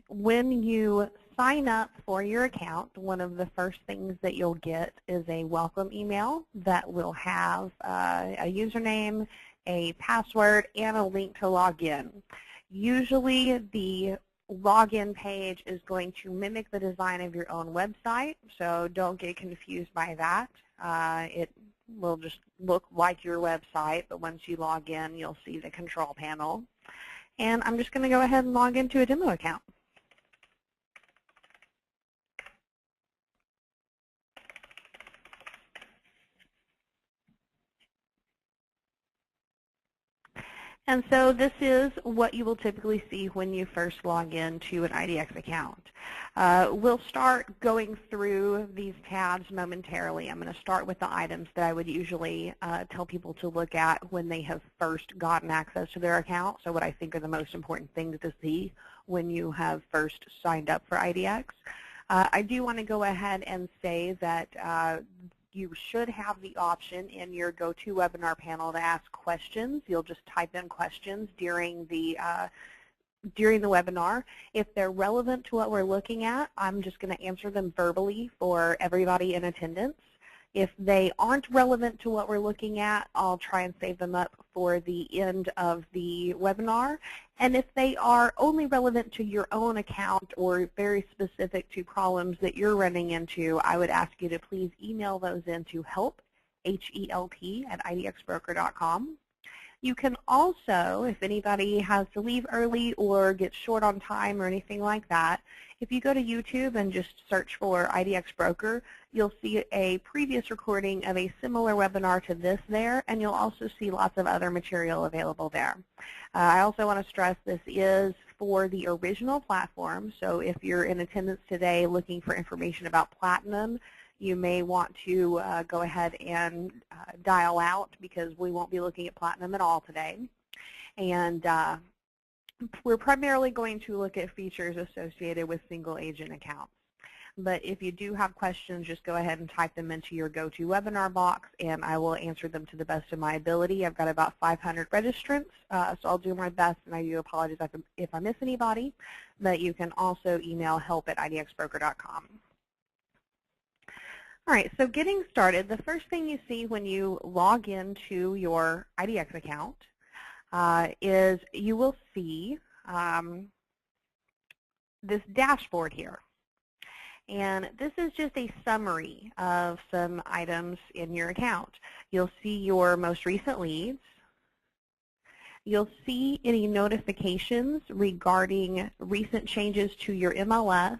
When you sign up for your account, one of the first things that you'll get is a welcome email that will have a username, a password, and a link to log in. Usually the login page is going to mimic the design of your own website, so don't get confused by that. It will just look like your website, but once you log in, you'll see the control panel. And I'm just going to go ahead and log into a demo account. And so this is what you will typically see when you first log into an IDX account. We'll start going through these tabs momentarily. I'm going to start with the items that I would usually tell people to look at when they have first gotten access to their account, so what I think are the most important things to see when you have first signed up for IDX. I do want to go ahead and say that you should have the option in your GoToWebinar panel to ask questions. You'll just type in questions during the webinar. If they're relevant to what we're looking at, I'm just going to answer them verbally for everybody in attendance. If they aren't relevant to what we're looking at, I'll try and save them up for the end of the webinar. And if they are only relevant to your own account or very specific to problems that you're running into, I would ask you to please email those in to help, HELP, at idxbroker.com. You can also, if anybody has to leave early or gets short on time or anything like that, if you go to YouTube and just search for IDX Broker, you'll see a previous recording of a similar webinar to this there, and you'll also see lots of other material available there. I also want to stress this is for the original platform, so if you're in attendance today looking for information about Platinum, you may want to go ahead and dial out because we won't be looking at Platinum at all today. And we're primarily going to look at features associated with single agent accounts. But if you do have questions, just go ahead and type them into your GoToWebinar box, and I will answer them to the best of my ability. I've got about 500 registrants, so I'll do my best, and I do apologize if I miss anybody. But you can also email help at idxbroker.com. All right, so getting started, the first thing you see when you log into your IDX account is you will see this dashboard here. And this is just a summary of some items in your account. You'll see your most recent leads. You'll see any notifications regarding recent changes to your MLS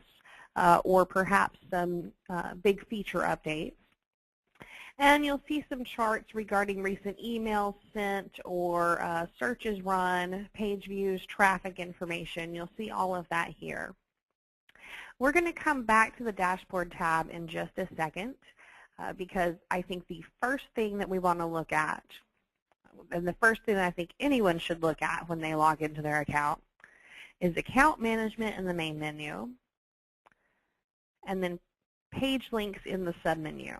or perhaps some big feature updates. And you'll see some charts regarding recent emails sent or searches run, page views, traffic information. You'll see all of that here. We're going to come back to the dashboard tab in just a second because I think the first thing that we want to look at, and the first thing that I think anyone should look at when they log into their account, is account management in the main menu, and then page links in the submenu.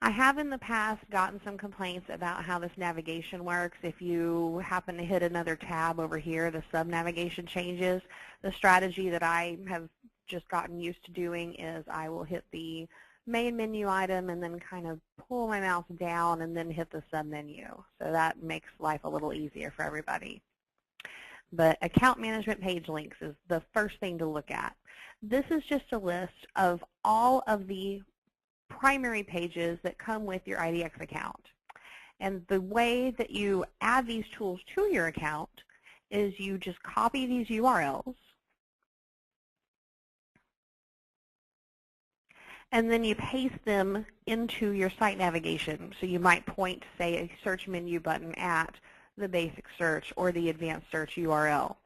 I have in the past gotten some complaints about how this navigation works. If you happen to hit another tab over here, the sub-navigation changes. The strategy that I have just gotten used to doing is I will hit the main menu item and then kind of pull my mouse down and then hit the sub-menu. So that makes life a little easier for everybody. But account management page links is the first thing to look at. This is just a list of all of the primary pages that come with your IDX account. And the way that you add these tools to your account is you just copy these URLs and then you paste them into your site navigation. So you might point, say, a search menu button at the basic search or the advanced search URL.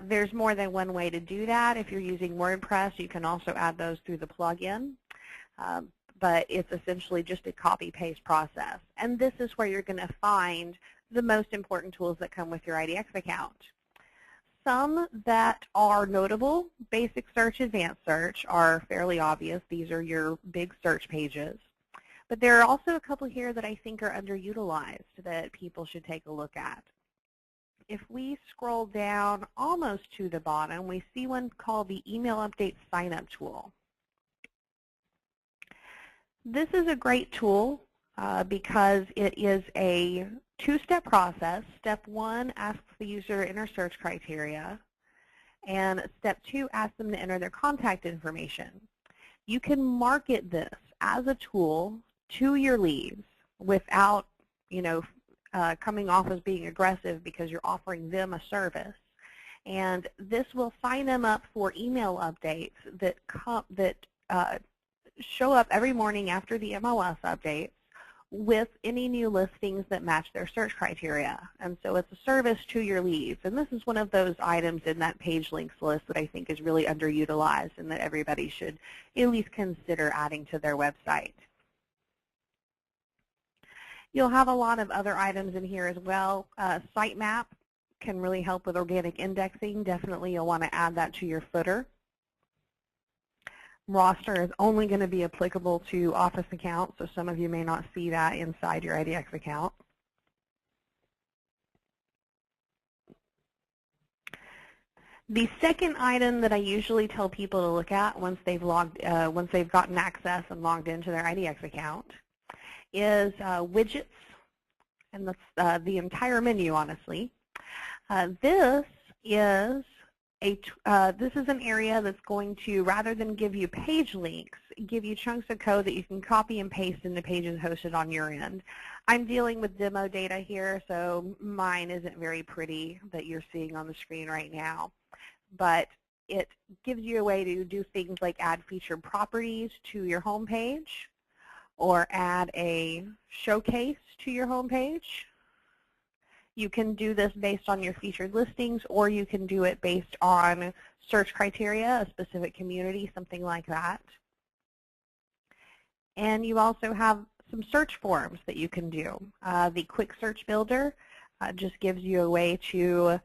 There's more than one way to do that. If you're using WordPress, you can also add those through the plugin. But it's essentially just a copy-paste process. And this is where you're going to find the most important tools that come with your IDX account. Some that are notable, basic search, advanced search, are fairly obvious. These are your big search pages. But there are also a couple here that I think are underutilized that people should take a look at. if we scroll down almost to the bottom, we see one called the Email Update Sign-Up Tool. This is a great tool because it is a two-step process. Step 1 asks the user to enter search criteria, and Step 2 asks them to enter their contact information. You can market this as a tool to your leads without, coming off as being aggressive because you're offering them a service. And this will sign them up for email updates that show up every morning after the MLS updates with any new listings that match their search criteria. And so it's a service to your leads. And this is one of those items in that page links list that I think is really underutilized and that everybody should at least consider adding to their website. You'll have a lot of other items in here as well. Sitemap can really help with organic indexing. Definitely you'll want to add that to your footer. Roster is only going to be applicable to Office accounts, so some of you may not see that inside your IDX account. The second item that I usually tell people to look at once they've gotten access and logged into their IDX account is widgets, and that's the entire menu, honestly. This is an area that's going to, rather than give you page links, give you chunks of code that you can copy and paste into pages hosted on your end. I'm dealing with demo data here, so mine isn't very pretty that you're seeing on the screen right now. But it gives you a way to do things like add featured properties to your home page, or add a showcase to your home page. You can do this based on your featured listings, or you can do it based on search criteria, a specific community, something like that. And you also have some search forms that you can do. The Quick Search Builder just gives you a way to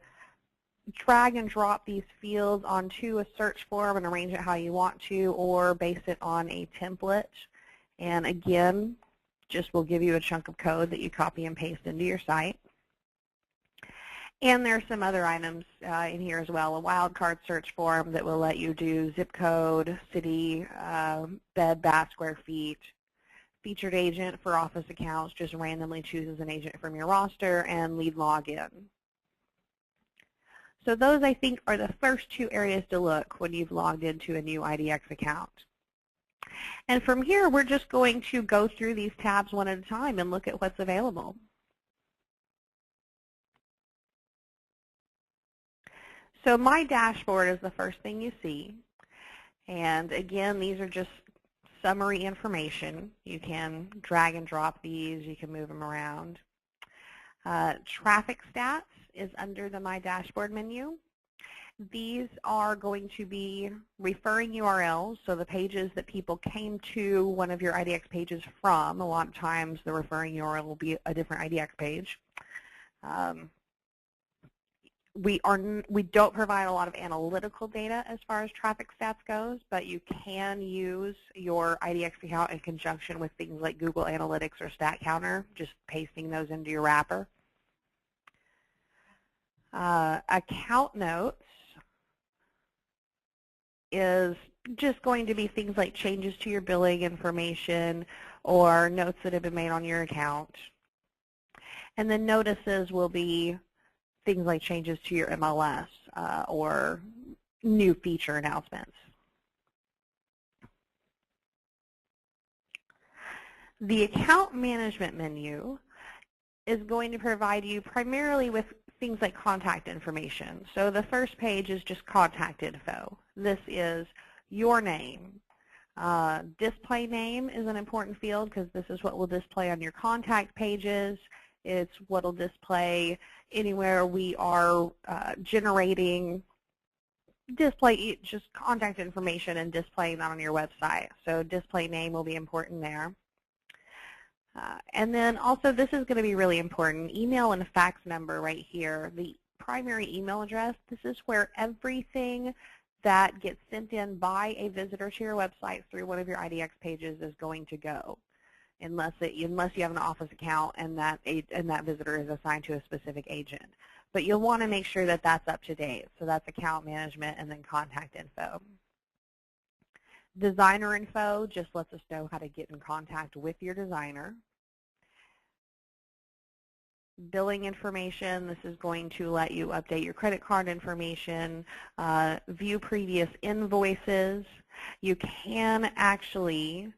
drag and drop these fields onto a search form and arrange it how you want to, or base it on a template. And again, just will give you a chunk of code that you copy and paste into your site. And there are some other items in here as well. A wildcard search form that will let you do zip code, city, bed, bath, square feet. Featured agent for Office accounts, just randomly chooses an agent from your roster, and lead login. So those, I think, are the first two areas to look when you've logged into a new IDX account. And from here, we're just going to go through these tabs one at a time and look at what's available. So my dashboard is the first thing you see. And again, these are just summary information. You can drag and drop these. You can move them around. Traffic stats is under the My Dashboard menu. These are going to be referring URLs, so the pages that people came to one of your IDX pages from. A lot of times the referring URL will be a different IDX page. We don't provide a lot of analytical data as far as traffic stats goes, but you can use your IDX account in conjunction with things like Google Analytics or Stat Counter, just pasting those into your wrapper. Account notes is just going to be things like changes to your billing information or notes that have been made on your account. And then notices will be things like changes to your MLS or new feature announcements. The account management menu is going to provide you primarily with things like contact information. So the first page is just contact info. This is your name. Display name is an important field because this is what will display on your contact pages. It's what will display anywhere we are generating just contact information and displaying that on your website. So display name will be important there. And then also this is going to be really important, email and fax number right here. The primary email address, this is where everything that gets sent in by a visitor to your website through one of your IDX pages is going to go, unless you have an Office account and that visitor is assigned to a specific agent. But you'll want to make sure that that's up to date. So that's account management and then contact info. Designer info just lets us know how to get in contact with your designer. Billing information, this is going to let you update your credit card information, view previous invoices. You can actually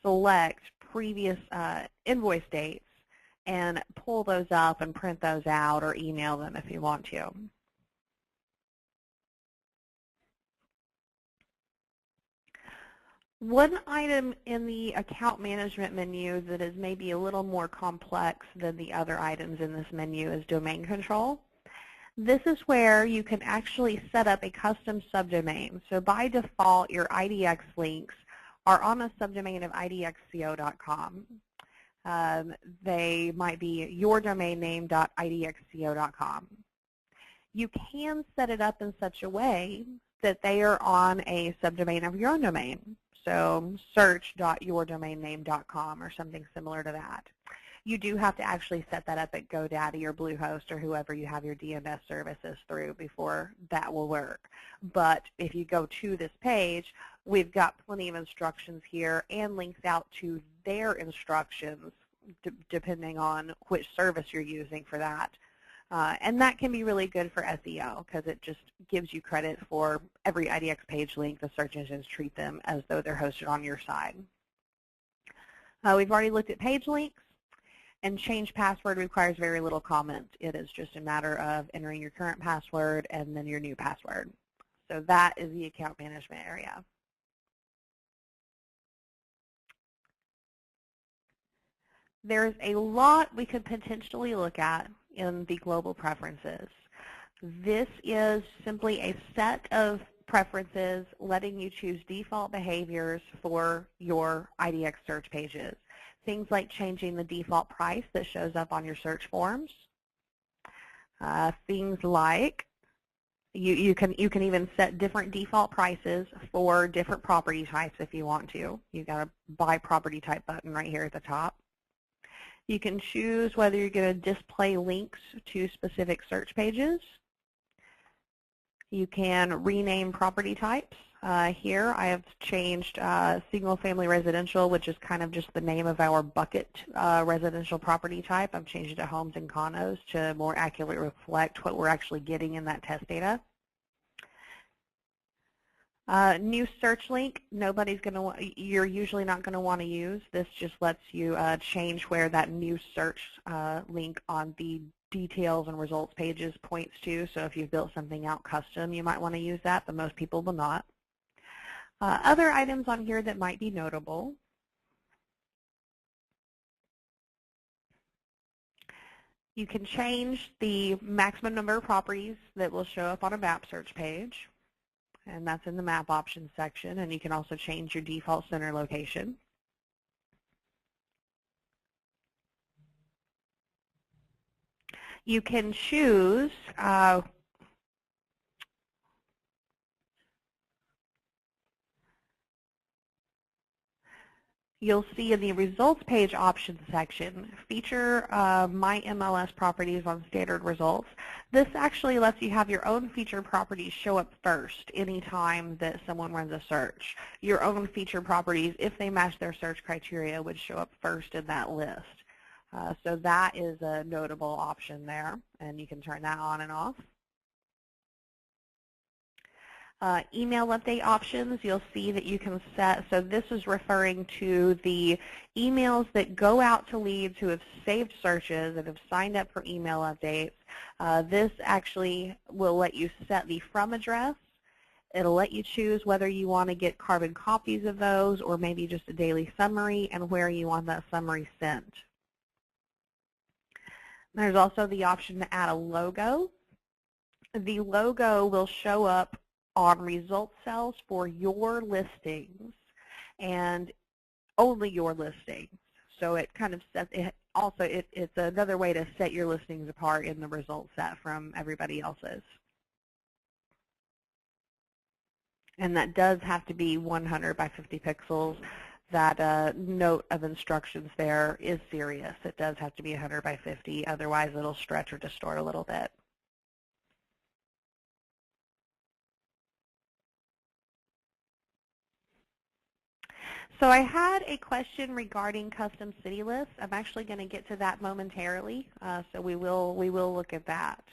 select previous invoice dates and pull those up and print those out or email them if you want to. One item in the account management menu that is maybe a little more complex than the other items in this menu is domain control. This is where you can actually set up a custom subdomain. So by default, your IDX links are on a subdomain of idxco.com. They might be yourdomainname.idxco.com. You can set it up in such a way that they are on a subdomain of your own domain. So search.yourdomainname.com or something similar to that. You do have to actually set that up at GoDaddy or Bluehost or whoever you have your DNS services through before that will work. But if you go to this page, we've got plenty of instructions here and links out to their instructions depending on which service you're using for that. And that can be really good for SEO because it just gives you credit for every IDX page link. The search engines treat them as though they're hosted on your side. We've already looked at page links, and change password requires very little comment. It is just a matter of entering your current password and then your new password. So that is the account management area. There's a lot we could potentially look at in the global preferences. This is simply a set of preferences letting you choose default behaviors for your IDX search pages. Things like changing the default price that shows up on your search forms. Things like you can even set different default prices for different property types if you want to. You've got a by property type button right here at the top. You can choose whether you're going to display links to specific search pages. You can rename property types. Here I have changed single-family residential, which is kind of just the name of our bucket residential property type. I've changed it to homes and condos to more accurately reflect what we're actually getting in that test data. New search link, you're usually not going to want to use. This just lets you change where that new search link on the details and results pages points to. So if you've built something out custom, you might want to use that, but most people will not. Other items on here that might be notable. You can change the maximum number of properties that will show up on a map search page. And that's in the map options section, and you can also change your default center location. You can choose you'll see in the results page options section, feature my MLS properties on standard results. This actually lets you have your own featured properties show up first anytime that someone runs a search. Your own featured properties, if they match their search criteria, would show up first in that list. So that is a notable option there, and you can turn that on and off. Email update options, you'll see that you can set, so this is referring to the emails that go out to leads who have saved searches and have signed up for email updates. This actually will let you set the from address. It'll let you choose whether you want to get carbon copies of those or maybe just a daily summary and where you want that summary sent. There's also the option to add a logo. The logo will show up on results cells for your listings and only your listings. So it kind of sets it. Also, it's another way to set your listings apart in the result set from everybody else's. And that does have to be 100 by 50 pixels. that note of instructions there is serious. It does have to be 100 by 50, otherwise it'll stretch or distort a little bit. So I had a question regarding custom city lists. I'm actually going to get to that momentarily, so we will look at that.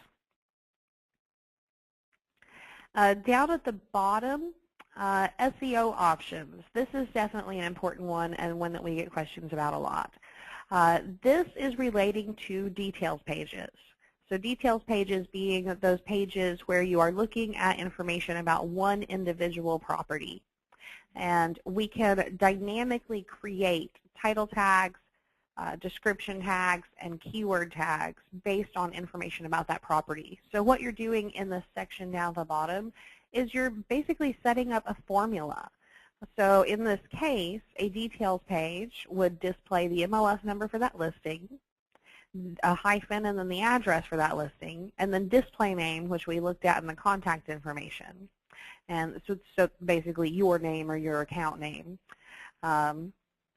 Down at the bottom, SEO options. This is definitely an important one and one that we get questions about a lot. This is relating to details pages. So details pages being those pages where you are looking at information about one individual property. And we can dynamically create title tags, description tags, and keyword tags based on information about that property. So what you're doing in this section down at the bottom is you're basically setting up a formula. So in this case, a details page would display the MLS number for that listing, a hyphen, and then the address for that listing, and then display name, which we looked at in the contact information. And so basically your name or your account name.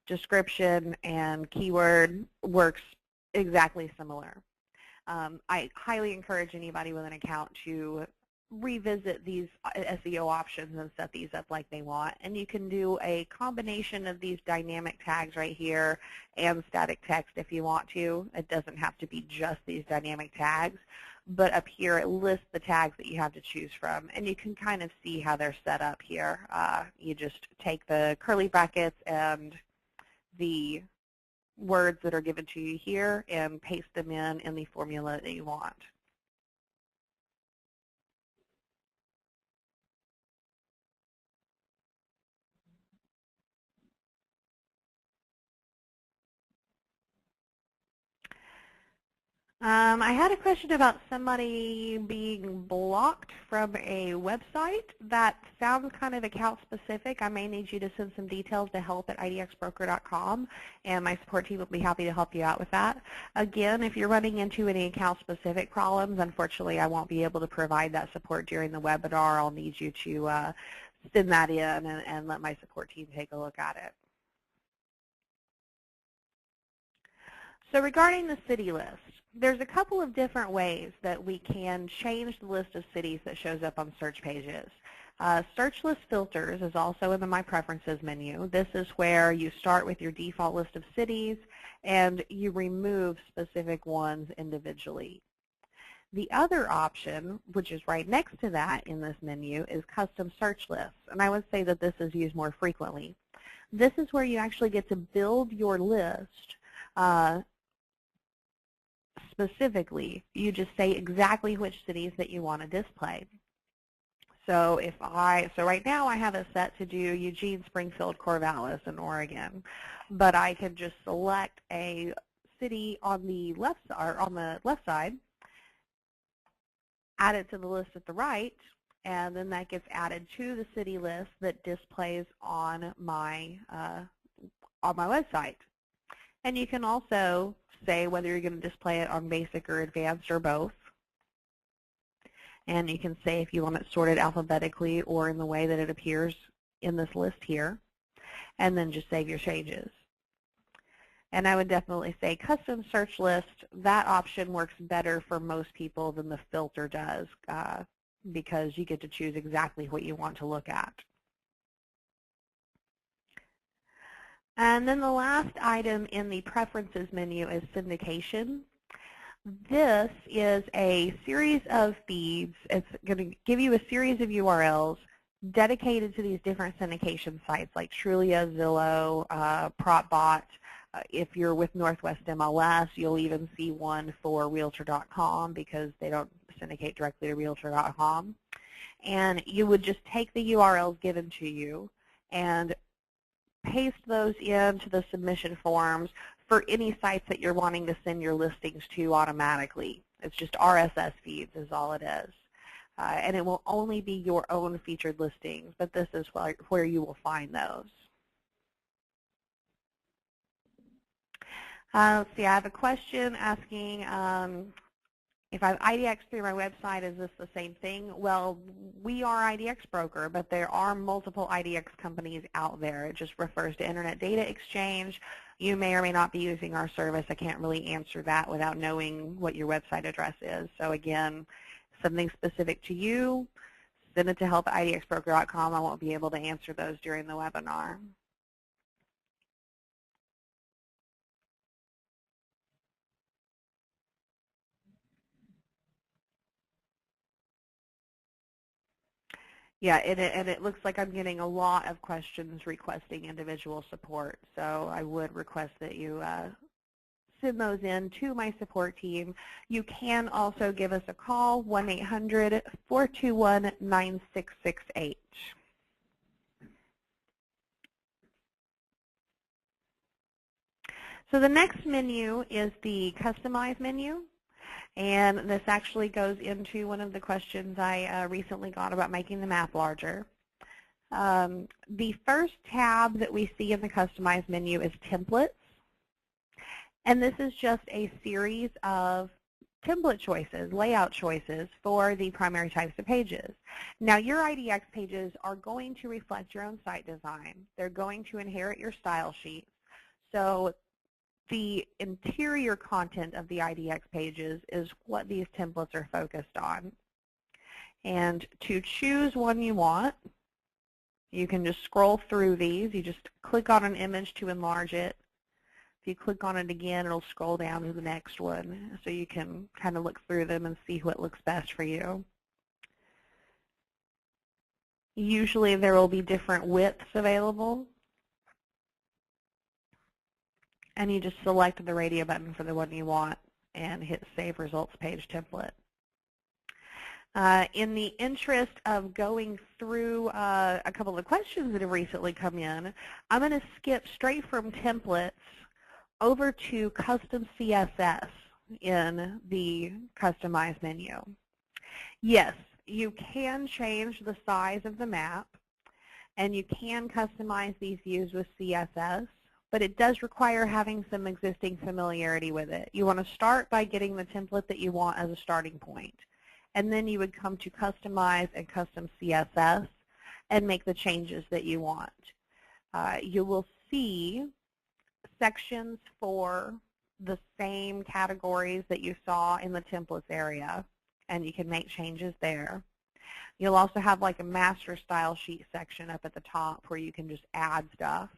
Description and keyword works exactly similar. I highly encourage anybody with an account to revisit these SEO options and set these up like they want. And you can do a combination of these dynamic tags right here and static text if you want to. It doesn't have to be just these dynamic tags. But up here, it lists the tags that you have to choose from. And you can kind of see how they're set up here. You just take the curly brackets and the words that are given to you here and paste them in the formula that you want. I had a question about somebody being blocked from a website. That sounds kind of account specific. I may need you to send some details to help@idxbroker.com, and my support team will be happy to help you out with that. Again, if you're running into any account specific problems, unfortunately I won't be able to provide that support during the webinar. I'll need you to send that in and let my support team take a look at it. So regarding the city list, there's a couple of different ways that we can change the list of cities that shows up on search pages. Search list filters is also in the My Preferences menu. This is where you start with your default list of cities and you remove specific ones individually. The other option, which is right next to that in this menu, is custom search lists. And I would say that this is used more frequently. This is where you actually get to build your list specifically. You just say exactly which cities that you want to display. So right now I have it set to do Eugene, Springfield, Corvallis, and Oregon, but I can just select a city on the left side, add it to the list at the right, and then that gets added to the city list that displays on my website. And you can also say whether you're going to display it on basic or advanced or both. And you can say if you want it sorted alphabetically or in the way that it appears in this list here. And then just save your changes. And I would definitely say custom search list, that option works better for most people than the filter does because you get to choose exactly what you want to look at. And then the last item in the Preferences menu is Syndication. This is a series of feeds. It's going to give you a series of URLs dedicated to these different syndication sites like Trulia, Zillow, PropBot. If you're with Northwest MLS, you'll even see one for Realtor.com because they don't syndicate directly to Realtor.com. And you would just take the URLs given to you and paste those into the submission forms for any sites that you're wanting to send your listings to automatically. It's just RSS feeds is all it is. And it will only be your own featured listings, but this is where you will find those. Let's see, I have a question asking If I have IDX through my website, is this the same thing? Well, we are IDX broker, but there are multiple IDX companies out there. It just refers to Internet Data Exchange. You may or may not be using our service. I can't really answer that without knowing what your website address is. So again, something specific to you, send it to help@idxbroker.com. I won't be able to answer those during the webinar. Yeah, and it looks like I'm getting a lot of questions requesting individual support. So I would request that you send those in to my support team. You can also give us a call, 1-800-421-9668. So the next menu is the Customize menu. And this actually goes into one of the questions I recently got about making the map larger. The first tab that we see in the Customize menu is Templates. And this is just a series of template choices, layout choices for the primary types of pages. Now, your IDX pages are going to reflect your own site design. They're going to inherit your style sheets. So the interior content of the IDX pages is what these templates are focused on. And to choose one you want, you can just scroll through these. You just click on an image to enlarge it. If you click on it again, it'll scroll down to the next one, so you can kind of look through them and see what looks best for you. Usually there will be different widths available, and you just select the radio button for the one you want and hit Save Results Page Template. In the interest of going through a couple of questions that have recently come in, I'm going to skip straight from templates over to custom CSS in the Customize menu. Yes, you can change the size of the map, and you can customize these views with CSS, but it does require having some existing familiarity with it. You want to start by getting the template that you want as a starting point, and then you would come to Customize and Custom CSS and make the changes that you want. You will see sections for the same categories that you saw in the templates area, and you can make changes there. You'll also have like a master style sheet section up at the top where you can just add stuff.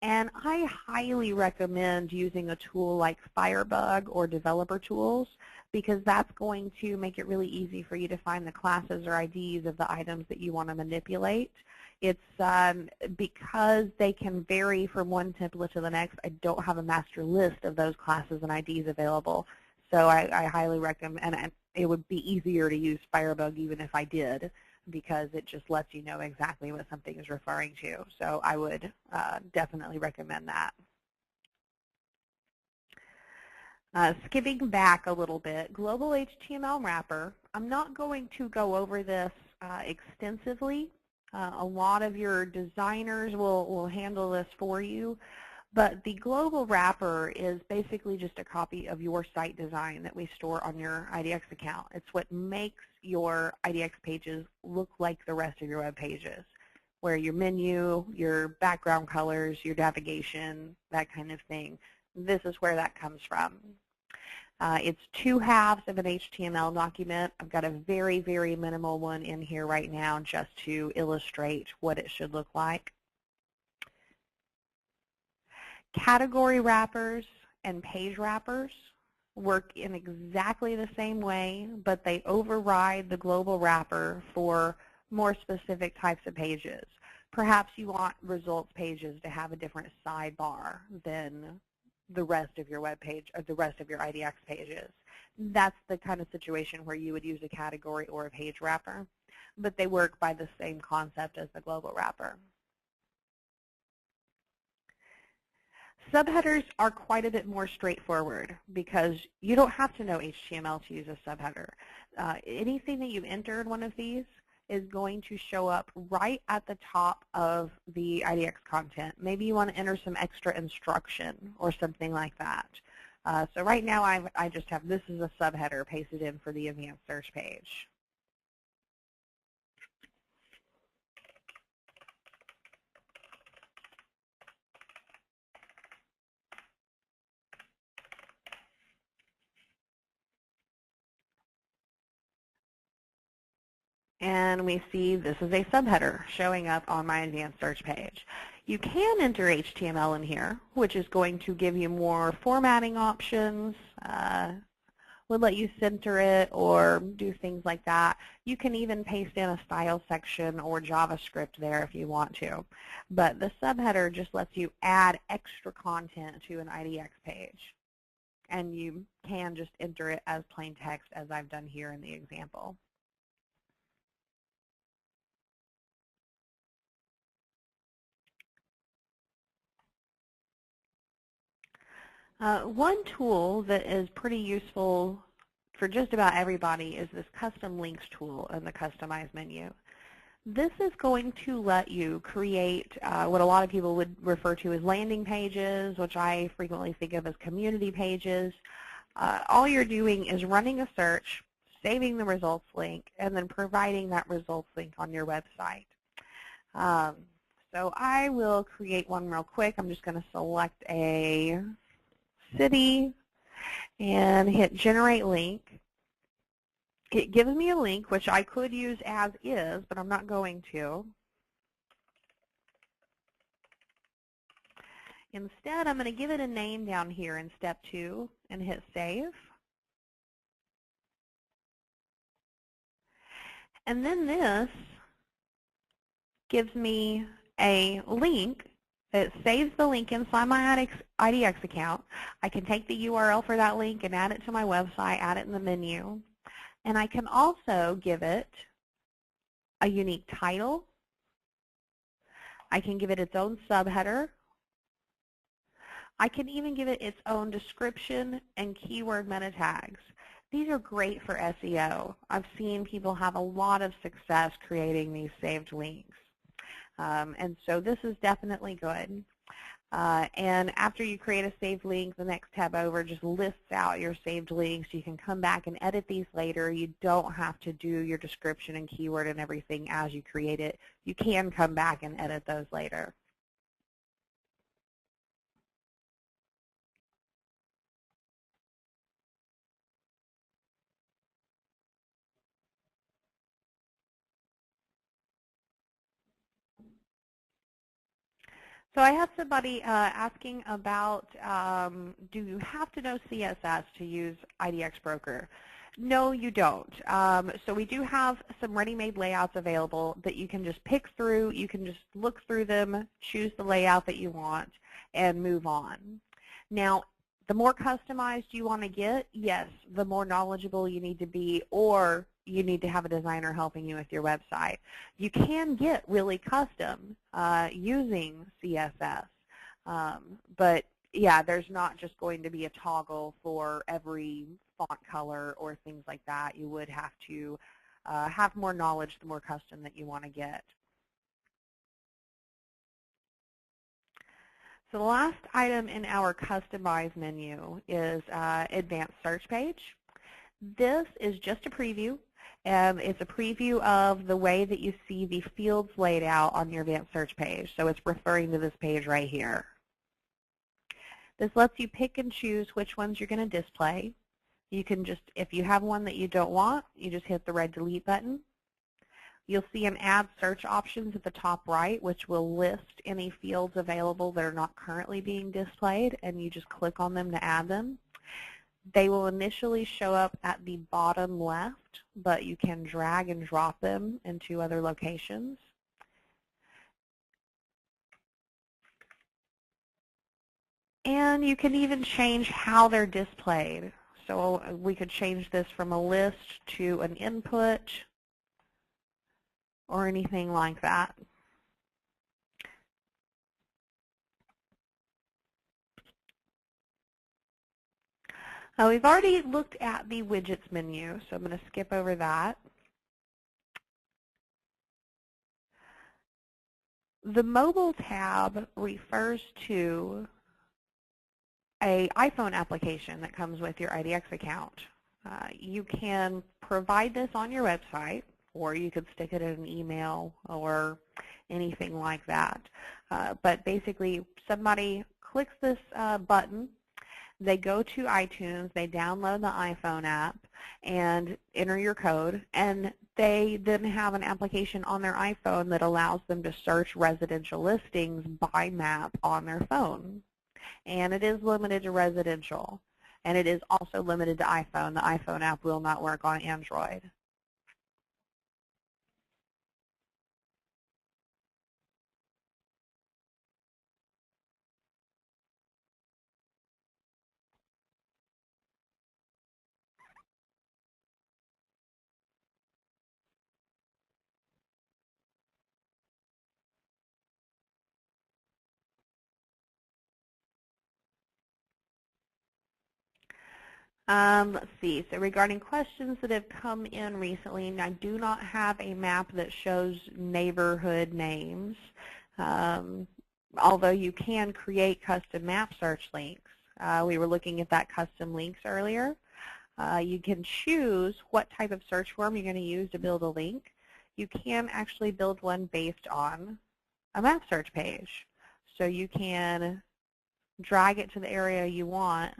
And I highly recommend using a tool like Firebug or Developer Tools, because that's going to make it really easy for you to find the classes or IDs of the items that you want to manipulate. It's because they can vary from one template to the next. I don't have a master list of those classes and IDs available, so I highly recommend, and it would be easier to use Firebug even if I did, because it just lets you know exactly what something is referring to. So I would definitely recommend that. Skipping back a little bit, Global HTML Wrapper. I'm not going to go over this extensively. A lot of your designers will handle this for you, but the global wrapper is basically just a copy of your site design that we store on your IDX account. It's what makes your IDX pages look like the rest of your web pages, where your menu, your background colors, your navigation, that kind of thing. This is where that comes from. It's 2 halves of an HTML document. I've got a very, very minimal one in here right now just to illustrate what it should look like. Category wrappers and page wrappers work in exactly the same way, but they override the global wrapper for more specific types of pages. Perhaps you want results pages to have a different sidebar than the rest of your web page or the rest of your IDX pages. That's the kind of situation where you would use a category or a page wrapper, but they work by the same concept as the global wrapper. Subheaders are quite a bit more straightforward because you don't have to know HTML to use a subheader. Anything that you enter in one of these is going to show up right at the top of the IDX content. Maybe you want to enter some extra instruction or something like that. So right now I just have this as a subheader pasted in for the advanced search page. And we see this is a subheader showing up on my advanced search page. You can enter HTML in here, which is going to give you more formatting options, would let you center it or do things like that. You can even paste in a style section or JavaScript there if you want to. But the subheader just lets you add extra content to an IDX page. And you can just enter it as plain text as I've done here in the example. One tool that is pretty useful for just about everybody is this custom links tool in the customize menu. This is going to let you create what a lot of people would refer to as landing pages, which I frequently think of as community pages. All you're doing is running a search, saving the results link, and then providing that results link on your website. So I will create one real quick. I'm just going to select a city and hit generate link. It gives me a link, which I could use as is, but I'm not going to. Instead, I'm going to give it a name down here in step 2 and hit save. And then this gives me a link. It saves the link inside my IDX account. I can take the URL for that link and add it to my website, add it in the menu. And I can also give it a unique title. I can give it its own subheader. I can even give it its own description and keyword meta tags. These are great for SEO. I've seen people have a lot of success creating these saved links. And so this is definitely good. And after you create a saved link, the next tab over just lists out your saved links. You can come back and edit these later. You don't have to do your description and keyword and everything as you create it. You can come back and edit those later. So I had somebody asking about, do you have to know CSS to use IDX Broker? No, you don't. So we do have some ready-made layouts available that you can just pick through. You can just look through them, choose the layout that you want, and move on. Now, the more customized you want to get, yes, the more knowledgeable you need to be, or you need to have a designer helping you with your website. You can get really custom using CSS, but yeah, there's not just going to be a toggle for every font color or things like that. You would have to have more knowledge the more custom that you want to get. So the last item in our Customize menu is Advanced Search Page. This is just a preview, and it's a preview of the way that you see the fields laid out on your Advanced Search page. So it's referring to this page right here. This lets you pick and choose which ones you're going to display. You can just, if you have one that you don't want, you just hit the red delete button. You'll see an add search options at the top right, which will list any fields available that are not currently being displayed, and you just click on them to add them. They will initially show up at the bottom left, but you can drag and drop them into other locations. And you can even change how they're displayed. So we could change this from a list to an input or anything like that. We've already looked at the widgets menu, so I'm going to skip over that. The mobile tab refers to a iPhone application that comes with your IDX account. You can provide this on your website, or you could stick it in an email or anything like that. But basically, somebody clicks this button, they go to iTunes, they download the iPhone app, and enter your code, and they then have an application on their iPhone that allows them to search residential listings by map on their phone. And it is limited to residential, and it is also limited to iPhone. The iPhone app will not work on Android. Let's see. So regarding questions that have come in recently, I do not have a map that shows neighborhood names, although you can create custom map search links. We were looking at that custom links earlier. You can choose what type of search form you're going to use to build a link. You can actually build one based on a map search page. So you can drag it to the area you want,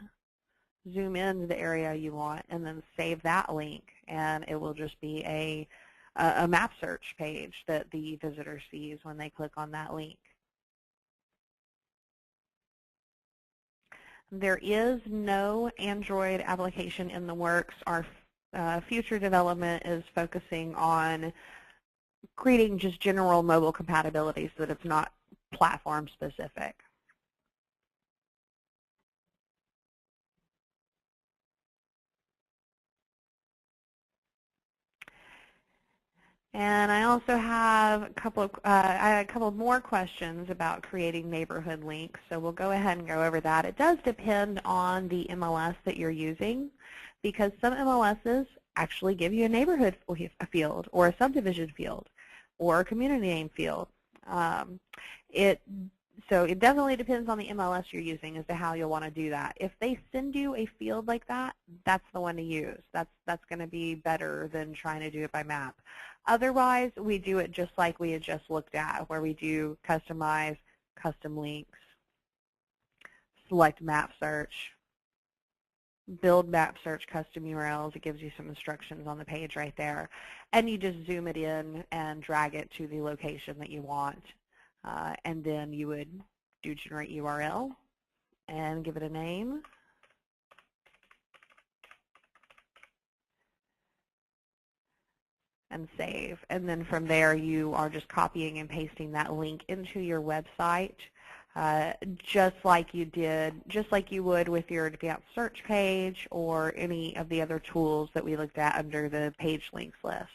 zoom into the area you want, and then save that link, and it will just be a map search page that the visitor sees when they click on that link. There is no Android application in the works. Our future development is focusing on creating just general mobile compatibility so that it's not platform specific. And I also have a couple more questions about creating neighborhood links, so we'll go ahead and go over that. It does depend on the MLS that you're using, because some MLSs actually give you a neighborhood field or a subdivision field or a community name field. So it definitely depends on the MLS you're using as to how you'll want to do that. If they send you a field like that, that's the one to use. That's going to be better than trying to do it by map. Otherwise, we do it just like we had just looked at, where we do customize, custom links, select map search, build map search custom URLs. It gives you some instructions on the page right there. And you just zoom it in and drag it to the location that you want. And then you would do generate URL and give it a name. And save. And then from there you are just copying and pasting that link into your website, just like you would with your advanced search page or any of the other tools that we looked at under the page links list.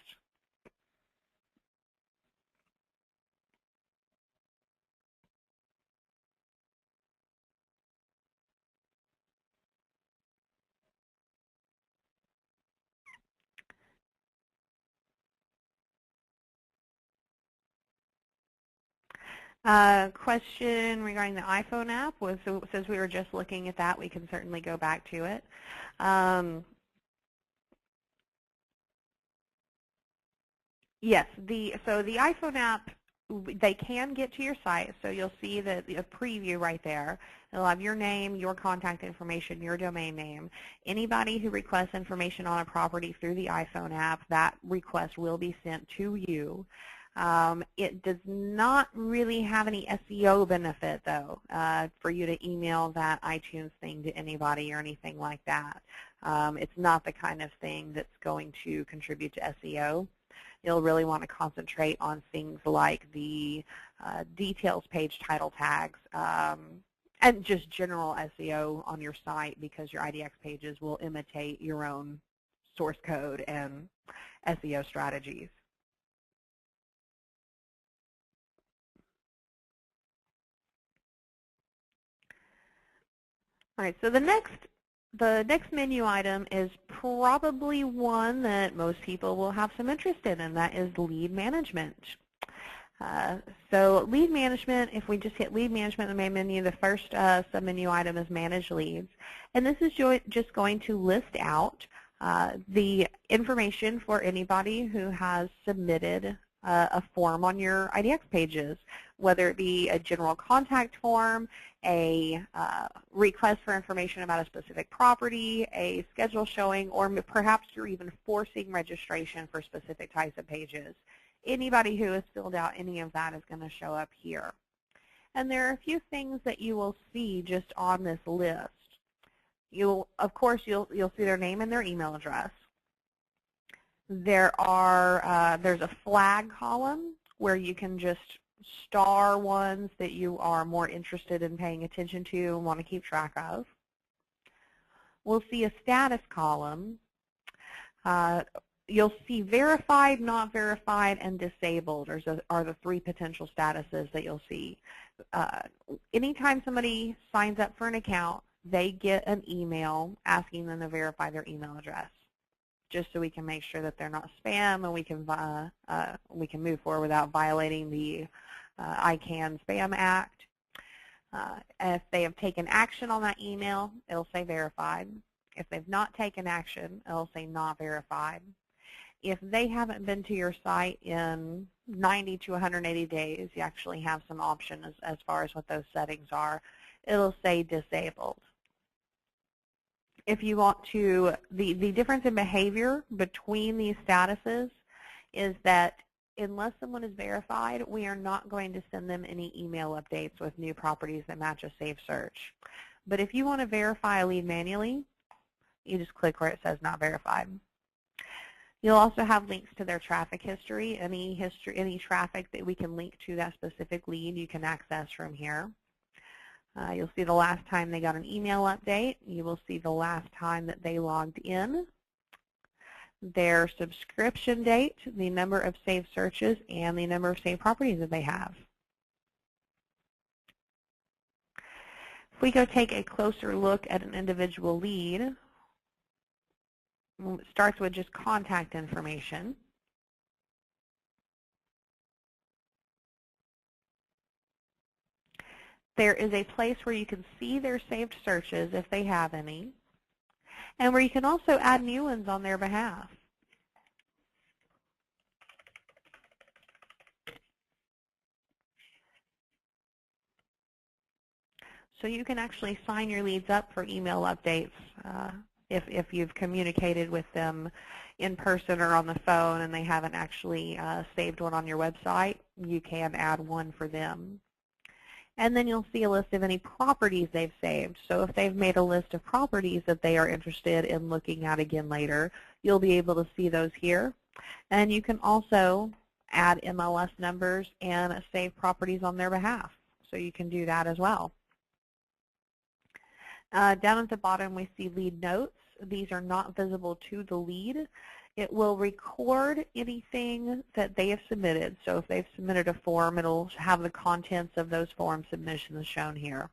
Question regarding the iPhone app was, since we were just looking at that, we can certainly go back to it. Yes, so the iPhone app, they can get to your site, so you'll see a preview right there. It'll have your name, your contact information, your domain name. Anybody who requests information on a property through the iPhone app, that request will be sent to you. It does not really have any SEO benefit, though, for you to email that iTunes thing to anybody or anything like that. It's not the kind of thing that's going to contribute to SEO. You'll really want to concentrate on things like the details page title tags and just general SEO on your site, because your IDX pages will imitate your own source code and SEO strategies. All right, so the next menu item is probably one that most people will have some interest in, and that is lead management. So lead management, if we just hit lead management in the main menu, the first submenu item is manage leads. And this is just going to list out the information for anybody who has submitted a form on your IDX pages, whether it be a general contact form, a request for information about a specific property, a schedule showing, or perhaps you're even forcing registration for specific types of pages. Anybody who has filled out any of that is going to show up here. And there are a few things that you will see just on this list. Of course, you'll see their name and their email address. There's a flag column where you can just star ones that you are more interested in paying attention to and want to keep track of. We'll see a status column. You'll see verified, not verified, and disabled are the three potential statuses that you'll see. Anytime somebody signs up for an account, they get an email asking them to verify their email address, just so we can make sure that they're not spam and we can move forward without violating the ICANN Spam Act. If they have taken action on that email, it'll say verified. If they've not taken action, it'll say not verified. If they haven't been to your site in 90 to 180 days, you actually have some options as far as what those settings are. It'll say disabled. If you want to, the difference in behavior between these statuses is that unless someone is verified, we are not going to send them any email updates with new properties that match a safe search. But if you want to verify a lead manually, you just click where it says not verified. You'll also have links to their traffic history. Any traffic that we can link to that specific lead, you can access from here. You'll see the last time they got an email update. You will see the last time that they logged in, their subscription date, the number of saved searches, and the number of saved properties that they have. If we go take a closer look at an individual lead, it starts with just contact information. There is a place where you can see their saved searches if they have any, and where you can also add new ones on their behalf. So you can actually sign your leads up for email updates if you've communicated with them in person or on the phone and they haven't actually saved one on your website. You can add one for them. And then you'll see a list of any properties they've saved. So if they've made a list of properties that they are interested in looking at again later, you'll be able to see those here. And you can also add MLS numbers and save properties on their behalf. So you can do that as well. Down at the bottom, we see lead notes. These are not visible to the lead. It will record anything that they have submitted. So if they've submitted a form, it'll have the contents of those form submissions shown here.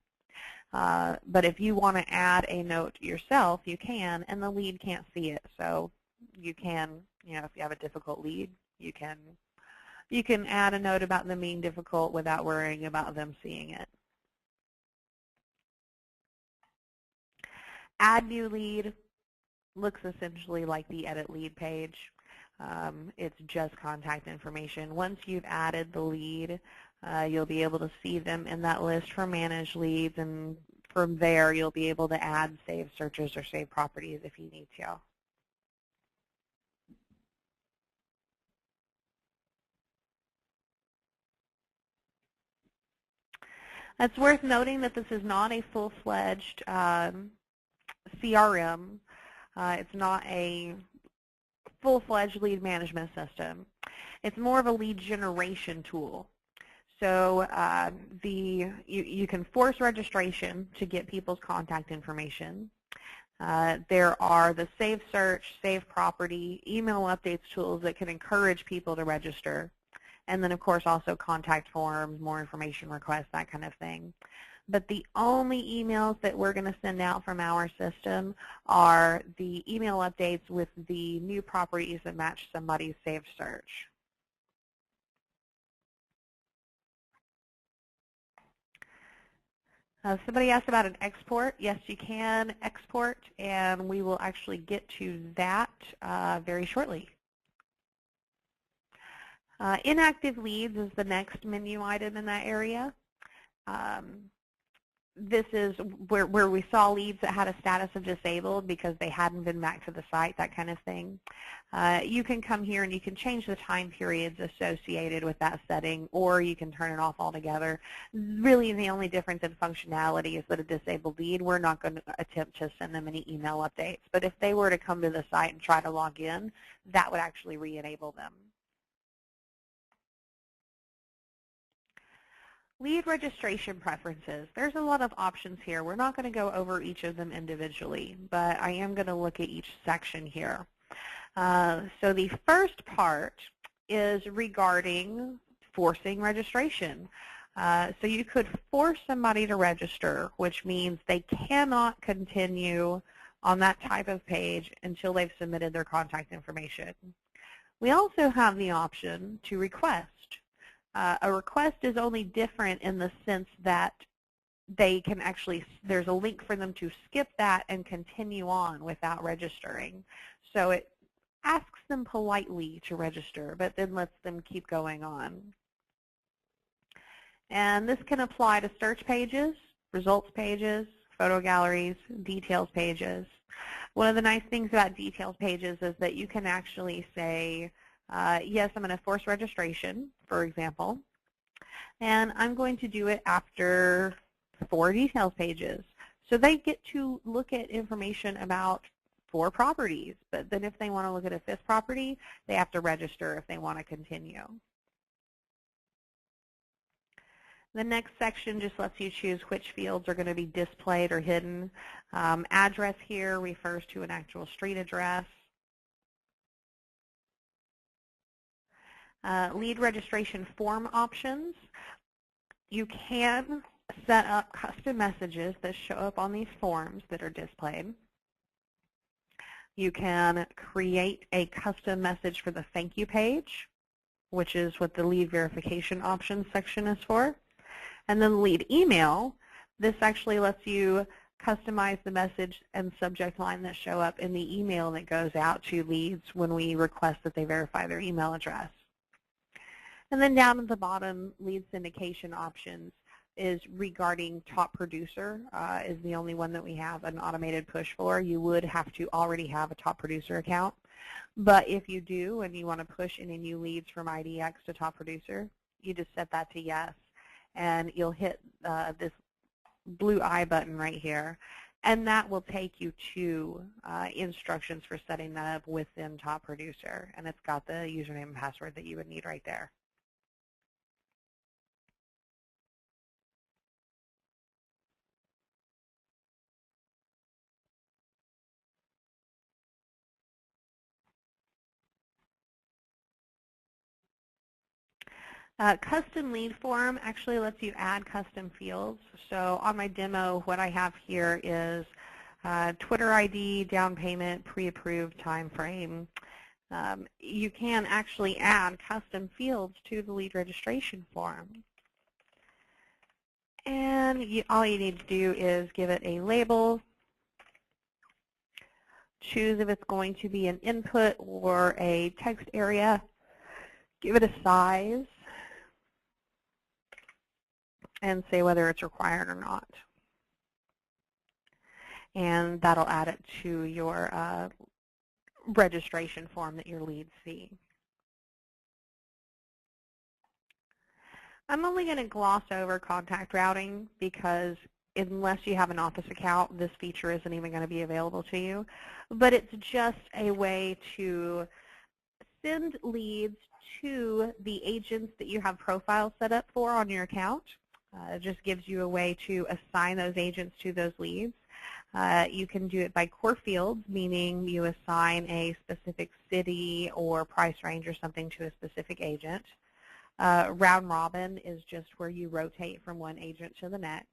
But if you want to add a note yourself, you can, and the lead can't see it. So you can, if you have a difficult lead, you can add a note about them being difficult without worrying about them seeing it. Add new lead looks essentially like the edit lead page. It's just contact information. Once you've added the lead, you'll be able to see them in that list for managed leads, and from there you'll be able to add saved searches or saved properties if you need to. It's worth noting that this is not a full-fledged CRM. It's not a full-fledged lead management system. It's more of a lead generation tool. So you can force registration to get people's contact information. There are the save search, save property, email updates tools that can encourage people to register. And then, of course, also contact forms, more information requests, that kind of thing. But the only emails that we're going to send out from our system are the email updates with the new properties that match somebody's saved search. Somebody asked about an export. Yes, you can export, and we will actually get to that very shortly. Inactive leads is the next menu item in that area. This is where we saw leads that had a status of disabled because they hadn't been back to the site, that kind of thing. You can come here and you can change the time periods associated with that setting, or you can turn it off altogether. Really, the only difference in functionality is that a disabled lead, we're not going to attempt to send them any email updates. But if they were to come to the site and try to log in, that would actually re-enable them. Lead registration preferences. There's a lot of options here. We're not going to go over each of them individually, but I am going to look at each section here. So the first part is regarding forcing registration. So you could force somebody to register, which means they cannot continue on that type of page until they've submitted their contact information. We also have the option to request. A request is only different in the sense that they can actually, there's a link for them to skip that and continue on without registering. So it asks them politely to register, but then lets them keep going on. And this can apply to search pages, results pages, photo galleries, details pages. One of the nice things about details pages is that you can actually say, yes, I'm going to force registration, for example, and I'm going to do it after 4 details pages. So they get to look at information about 4 properties, but then if they want to look at a 5th property, they have to register if they want to continue. The next section just lets you choose which fields are going to be displayed or hidden. Address here refers to an actual street address. Lead registration form options. You can set up custom messages that show up on these forms that are displayed. You can create a custom message for the thank you page, which is what the lead verification options section is for. And then lead email, this actually lets you customize the message and subject line that show up in the email that goes out to leads when we request that they verify their email address. And then down at the bottom, lead syndication options is regarding top producer, is the only one that we have an automated push for. You would have to already have a top producer account. But if you do and you want to push any new leads from IDX to top producer, you just set that to yes. And you'll hit this blue I button right here. And that will take you to instructions for setting that up within top producer. And it's got the username and password that you would need right there. Custom lead form actually lets you add custom fields. So on my demo, what I have here is Twitter ID, down payment, pre-approved time frame. You can actually add custom fields to the lead registration form. And all you need to do is give it a label, choose if it's going to be an input or a text area, give it a size, and say whether it's required or not. And that'll add it to your registration form that your leads see. I'm only going to gloss over contact routing because unless you have an office account, this feature isn't even going to be available to you. But it's just a way to send leads to the agents that you have profiles set up for on your account. It just gives you a way to assign those agents to those leads. You can do it by core fields, meaning you assign a specific city or price range or something to a specific agent. Round robin is just where you rotate from one agent to the next.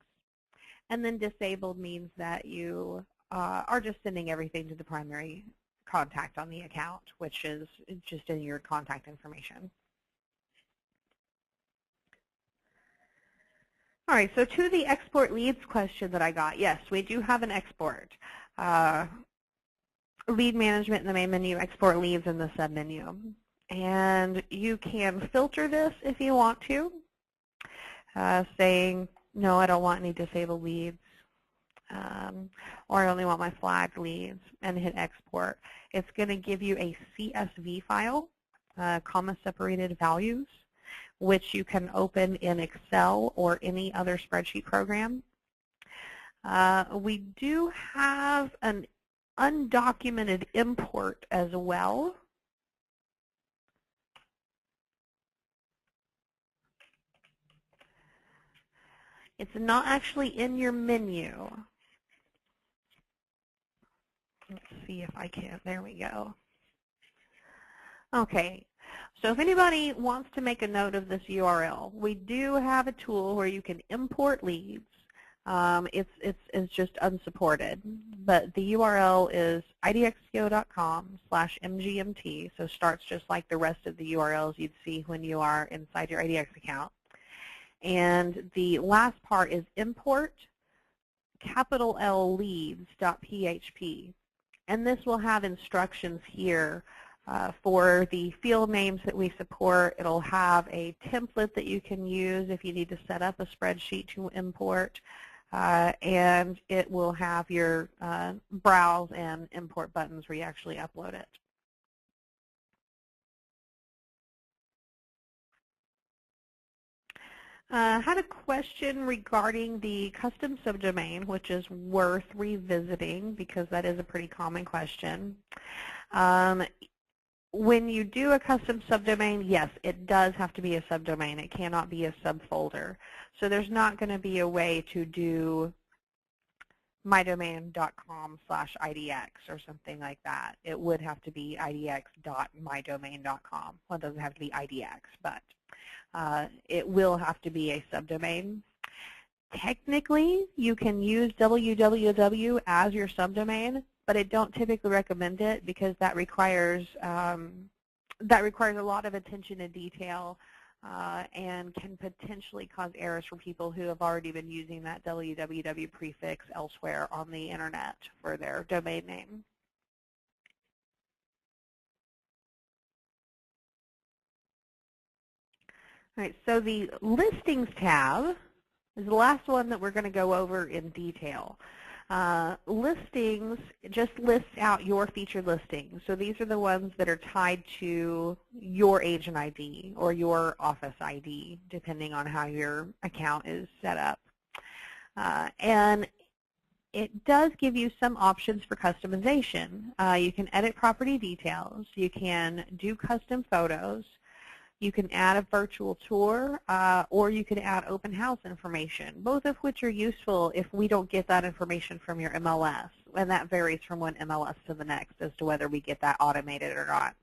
And then disabled means that you are just sending everything to the primary contact on the account, which is just in your contact information. All right, so to the export leads question that I got, yes, we do have an export. Lead management in the main menu, export leads in the submenu. And you can filter this if you want to, saying, no, I don't want any disabled leads, or I only want my flagged leads, and hit export. It's going to give you a CSV file, comma-separated values, which you can open in Excel or any other spreadsheet program. We do have an undocumented import as well. It's not actually in your menu. Let's see if I can. There we go. Okay. So if anybody wants to make a note of this URL, we do have a tool where you can import leads. It's just unsupported, but the URL is idxco.com/mgmt, so starts just like the rest of the URLs you'd see when you are inside your IDX account. And the last part is import capital L leads.php, and this will have instructions here for the field names that we support. It'll have a template that you can use if you need to set up a spreadsheet to import, and it will have your browse and import buttons where you actually upload it. Had a question regarding the custom subdomain, which is worth revisiting because that is a pretty common question. When you do a custom subdomain, yes, it does have to be a subdomain. It cannot be a subfolder. So there's not going to be a way to do mydomain.com/idx or something like that. It would have to be idx.mydomain.com. Well, it doesn't have to be idx, but it will have to be a subdomain. Technically, you can use www as your subdomain, but I don't typically recommend it because that requires a lot of attention to detail and can potentially cause errors for people who have already been using that www prefix elsewhere on the internet for their domain name. All right, so the Listings tab is the last one that we're going to go over in detail. Listings just lists out your featured listings. So these are the ones that are tied to your agent ID or your office ID, depending on how your account is set up. And it does give you some options for customization. You can edit property details. You can do custom photos. You can add a virtual tour, or you can add open house information, both of which are useful if we don't get that information from your MLS, and that varies from one MLS to the next as to whether we get that automated or not.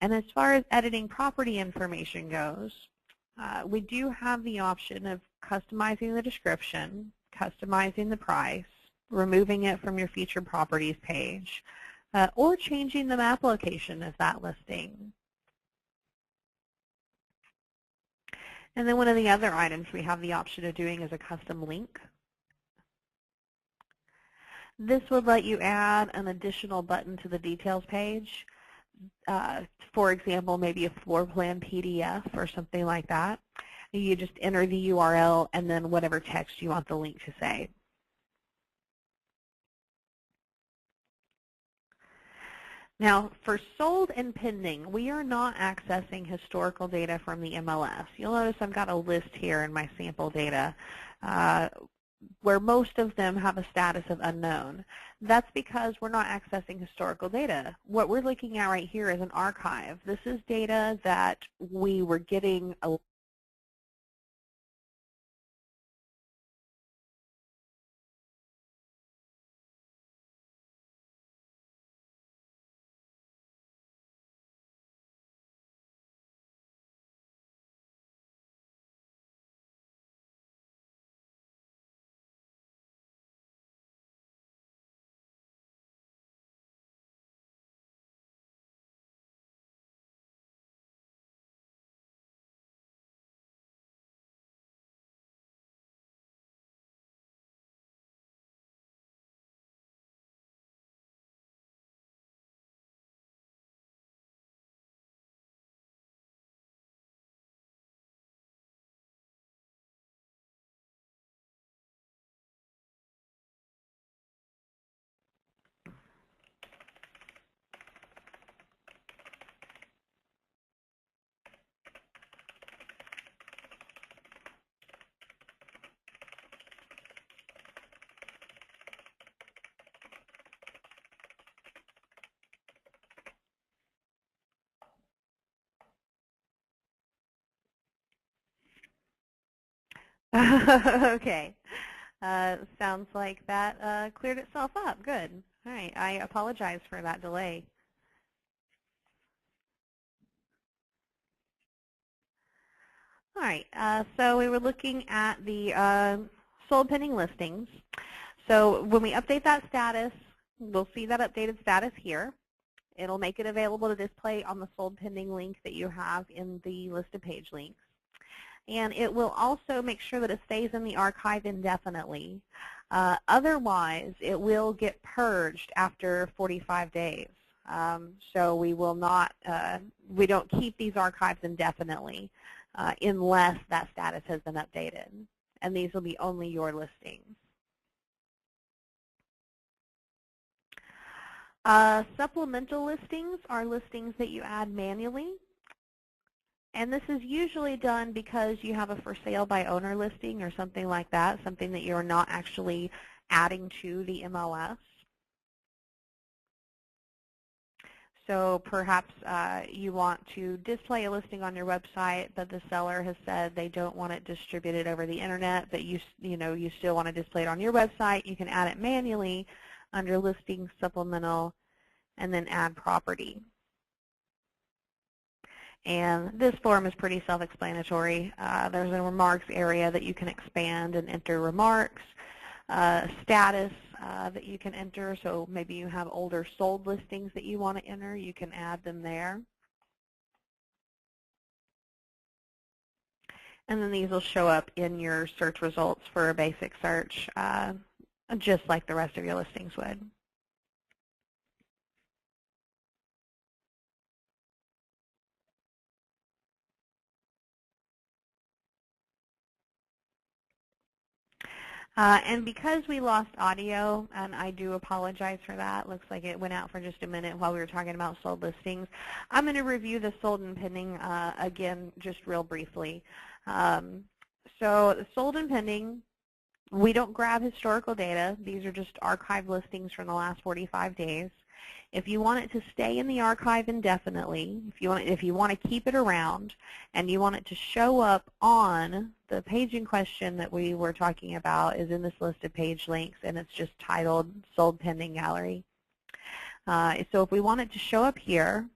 And as far as editing property information goes, we do have the option of customizing the description, customizing the price, removing it from your featured properties page, or changing the map location of that listing. And then one of the other items we have the option of doing is a custom link. This would let you add an additional button to the details page. For example, maybe a floor plan PDF or something like that. You just enter the URL and then whatever text you want the link to say. Now, for sold and pending, we are not accessing historical data from the MLS. You'll notice I've got a list here in my sample data where most of them have a status of unknown. That's because we're not accessing historical data. What we're looking at right here is an archive. This is data that we were getting a Okay. Sounds like that cleared itself up. Good. All right. I apologize for that delay. All right. So we were looking at the sold pending listings. So when we update that status, we'll see that updated status here. It'll make it available to display on the sold pending link that you have in the listed page links. And it will also make sure that it stays in the archive indefinitely. Otherwise, it will get purged after 45 days. So we will not, we don't keep these archives indefinitely unless that status has been updated. And these will be only your listings. Supplemental listings are listings that you add manually. And this is usually done because you have a for sale by owner listing or something like that, something that you're not actually adding to the MLS. So perhaps you want to display a listing on your website, but the seller has said they don't want it distributed over the internet, but you still want to display it on your website. You can add it manually under Listing, Supplemental, and then Add Property. And this form is pretty self-explanatory. There's a remarks area that you can expand and enter remarks, status that you can enter. So maybe you have older sold listings that you want to enter. You can add them there. And then these will show up in your search results for a basic search, just like the rest of your listings would. And because we lost audio, and I do apologize for that, looks like it went out for just a minute while we were talking about sold listings, I'm going to review the sold and pending again just real briefly. So sold and pending, we don't grab historical data. These are just archived listings from the last 45 days. If you want it to stay in the archive indefinitely, if you want to keep it around and you want it to show up on the page in question that we were talking about is in this list of page links, and it's just titled Sold Pending Gallery. So if we want it to show up here,